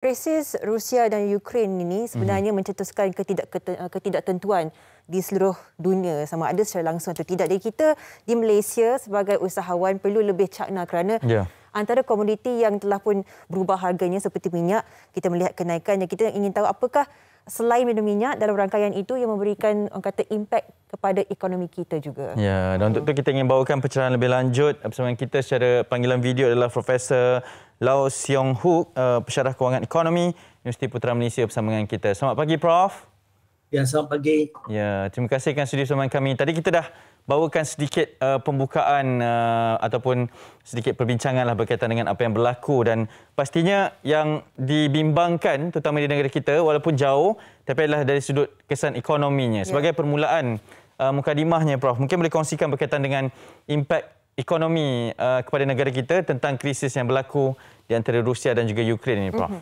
Krisis Rusia dan Ukraine ini sebenarnya mencetuskan ketidaktentuan di seluruh dunia sama ada secara langsung atau tidak. Jadi kita di Malaysia sebagai usahawan perlu lebih cakna kerana antara komoditi yang telah pun berubah harganya seperti minyak, kita melihat kenaikan dan kita ingin tahu apakah selain minyak dalam rangkaian itu yang memberikan orang kata impak kepada ekonomi kita juga. Ya, dan untuk itu kita ingin bawakan pencerahan lebih lanjut bersama kita secara panggilan video adalah Profesor Lau Siong Hook, Pensyarah Kewangan Ekonomi Universiti Putra Malaysia bersama dengan kita. Selamat pagi Prof. Ya, selamat pagi. Ya, terima kasih kerana sudi bersama kami. Tadi kita dah bawakan sedikit pembukaan ataupun sedikit perbincangan lah berkaitan dengan apa yang berlaku dan pastinya yang dibimbangkan terutama di negara kita walaupun jauh tapi adalah dari sudut kesan ekonominya. Sebagai permulaan mukadimahnya Prof, mungkin boleh kongsikan berkaitan dengan impak ekonomi kepada negara kita tentang krisis yang berlaku di antara Rusia dan juga Ukraine ini Prof.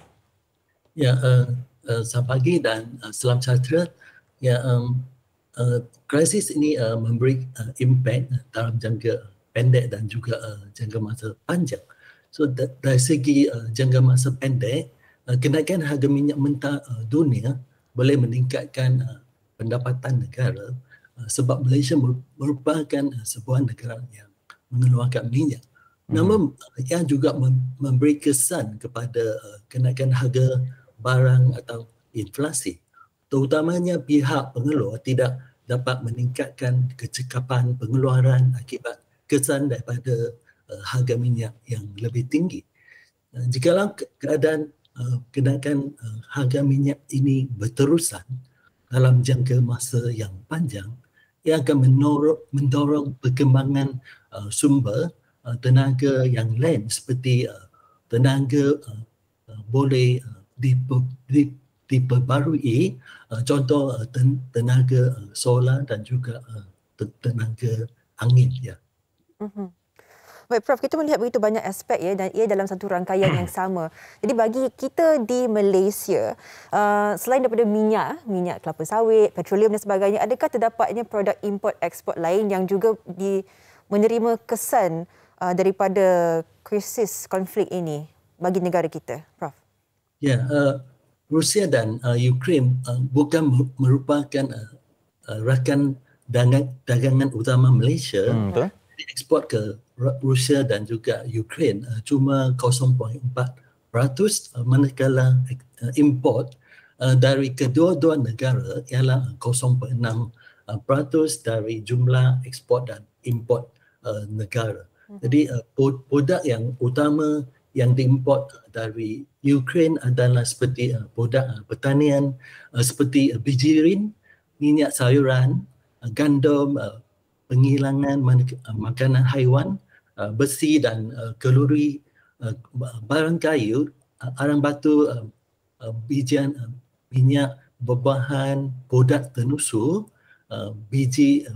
Ya, selamat pagi dan salam sejahtera. Ya, krisis ini memberi impak dalam jangka pendek dan juga jangka masa panjang. So dari segi jangka masa pendek, kenaikan harga minyak mentah dunia boleh meningkatkan pendapatan negara sebab Malaysia merupakan sebuah negara yang mengeluarkan minyak. Namun ia juga memberi kesan kepada kenaikan harga barang atau inflasi. Terutamanya pihak pengeluar tidak dapat meningkatkan kecekapan pengeluaran akibat kesan daripada harga minyak yang lebih tinggi. Jikalau keadaan kenaikan harga minyak ini berterusan dalam jangka masa yang panjang, ia akan mendorong perkembangan sumber tenaga yang lain seperti tenaga boleh diperbarui, contoh tenaga solar dan juga tenaga angin. Ya. Baik Prof, kita melihat begitu banyak aspek ya dan ia dalam satu rangkaian yang sama. Jadi bagi kita di Malaysia, selain daripada minyak kelapa sawit, petroleum dan sebagainya, adakah terdapatnya produk import ekspor lain yang juga menerima kesan daripada krisis konflik ini bagi negara kita, Prof? Ya, Rusia dan Ukraine bukan merupakan rakan dagangan utama Malaysia. Ekspor ke Rusia dan juga Ukraine cuma 0.4%, manakala import dari kedua-dua negara ialah 0.6% dari jumlah ekspor dan import negara. Jadi produk yang utama yang diimport dari Ukraine adalah seperti produk pertanian seperti bijirin, minyak sayuran, gandum, penghilangan makanan haiwan, besi dan kalori, barang kayu, arang batu, bijian minyak, buah-buahan, produk tenusur, biji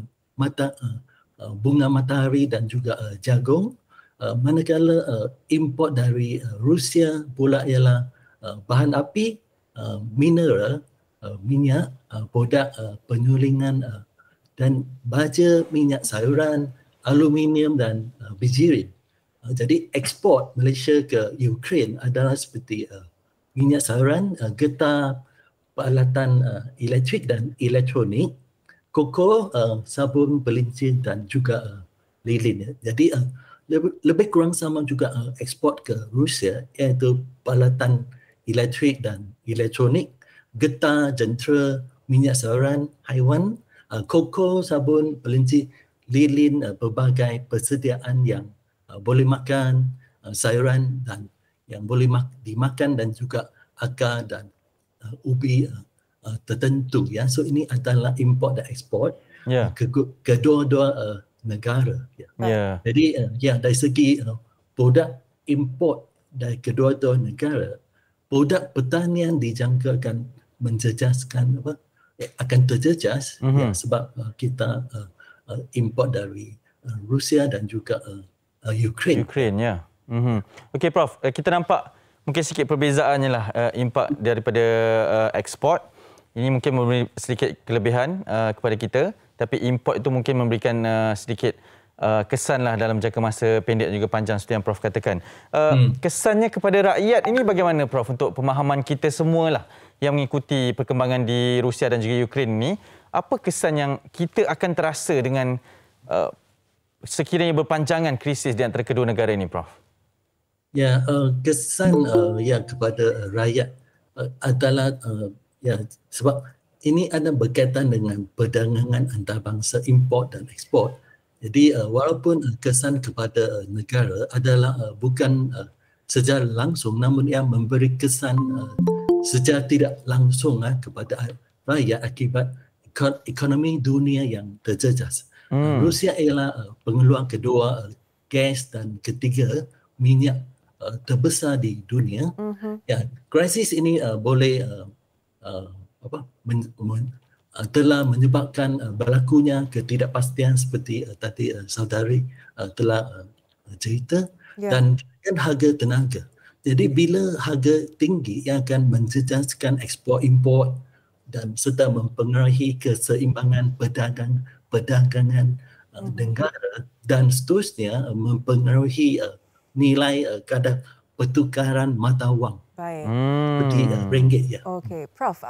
bunga matahari dan juga jagung. Manakala import dari Rusia pula ialah bahan api, mineral, minyak, produk penyulingan dan baja, minyak sayuran, aluminium dan bijirin. Jadi ekspor Malaysia ke Ukraine adalah seperti minyak sayuran, getah, peralatan elektrik dan elektronik, koko, sabun, pelincir dan juga lilin. Jadi lebih kurang sama juga ekspor ke Rusia iaitu peralatan elektrik dan elektronik, getah, jentera, minyak sayuran, haiwan, koko, sabun, pelincir, lilin, berbagai persediaan yang boleh makan, sayuran dan yang boleh dimakan dan juga akar dan ubi tertentu. Ya. So ini adalah import dan ekspor kedua-dua negara. Jadi dari segi produk import dari kedua-dua negara, produk pertanian dijangkakan menjejaskan akan terjejas sebab kita import dari Rusia dan juga Ukraine. Ya. Okey Prof, kita nampak mungkin sikit perbezaannya lah impak daripada ekspor. Ini mungkin memberi sedikit kelebihan kepada kita, tapi import itu mungkin memberikan sedikit kesanlah dalam jangka masa pendek dan juga panjang seperti yang Prof katakan. Kesannya kepada rakyat ini bagaimana Prof untuk pemahaman kita semualah yang mengikuti perkembangan di Rusia dan juga Ukraine ini? Apa kesan yang kita akan terasa dengan sekiranya berpanjangan krisis di antara kedua negara ini, Prof? Ya, kesan yang kepada rakyat adalah sebab ini ada berkaitan dengan perdagangan antarabangsa import dan ekspor. Jadi walaupun kesan kepada negara adalah bukan secara langsung, namun yang memberi kesan secara tidak langsung kepada rakyat akibat ekonomi dunia yang terjejas. Rusia ialah pengeluar kedua gas dan ketiga minyak terbesar di dunia. Ya, krisis ini boleh telah menyebabkan berlakunya ketidakpastian seperti tadi saudari telah cerita, dan harga tenaga. Jadi bila harga tinggi yang akan menjejaskan ekspor import dan serta mempengaruhi keseimbangan perdagangan negara dan seterusnya mempengaruhi nilai kadar pertukaran mata wang. Baik. Seperti ringgit ya. Okey, Prof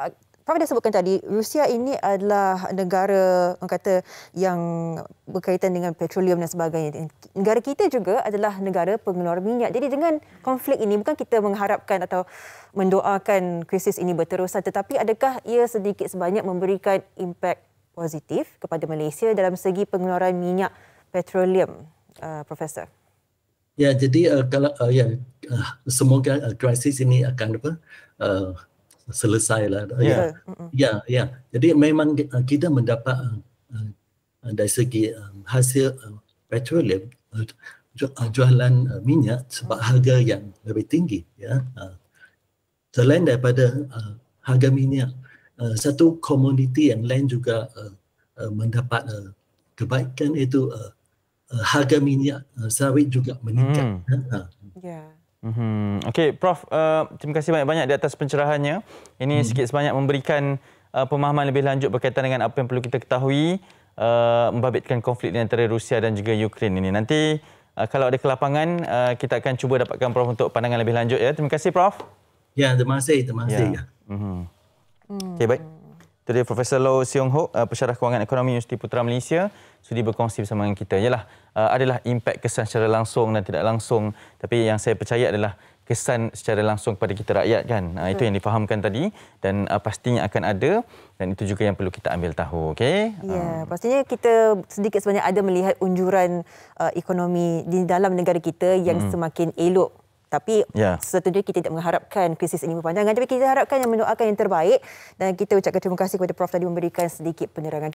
dah sebutkan tadi Rusia ini adalah negara orang kata yang berkaitan dengan petroleum dan sebagainya. Negara kita juga adalah negara pengeluar minyak. Jadi dengan konflik ini bukan kita mengharapkan atau mendoakan krisis ini berterusan, tetapi adakah ia sedikit sebanyak memberikan impak positif kepada Malaysia dalam segi pengeluaran minyak petroleum, Profesor? Ya, jadi kalau semoga krisis ini akan selesailah. Ya. Jadi memang kita mendapat dari segi hasil petroleum, jualan minyak sebab harga yang lebih tinggi. Ya. Selain daripada harga minyak, satu komoditi yang lain juga mendapat kebaikan, itu harga minyak sawit juga meningkat. Okey, Prof, terima kasih banyak-banyak di atas pencerahannya. Ini sikit sebanyak memberikan pemahaman lebih lanjut berkaitan dengan apa yang perlu kita ketahui membabitkan konflik di antara Rusia dan juga Ukraine ini. Nanti kalau ada kelapangan, kita akan cuba dapatkan Prof untuk pandangan lebih lanjut ya. Terima kasih, Prof. Ya, terima kasih. Okey, baik. Itu dia Profesor Loh Siong Hock, Pensyarah Kewangan Ekonomi Universiti Putra Malaysia, sudi berkongsi bersama dengan kita. Yalah, adalah impak kesan secara langsung dan tidak langsung, tapi yang saya percaya adalah kesan secara langsung kepada kita rakyat kan. Itu yang difahamkan tadi dan pastinya akan ada, dan itu juga yang perlu kita ambil tahu. Okey. Ya, pastinya kita sedikit sebanyak ada melihat unjuran ekonomi di dalam negara kita yang semakin elok. Tapi setentunya kita tidak mengharapkan krisis ini berpanjangan, tapi kita harapkan yang mendoakan yang terbaik, dan kita ucapkan terima kasih kepada Prof tadi memberikan sedikit penerangan.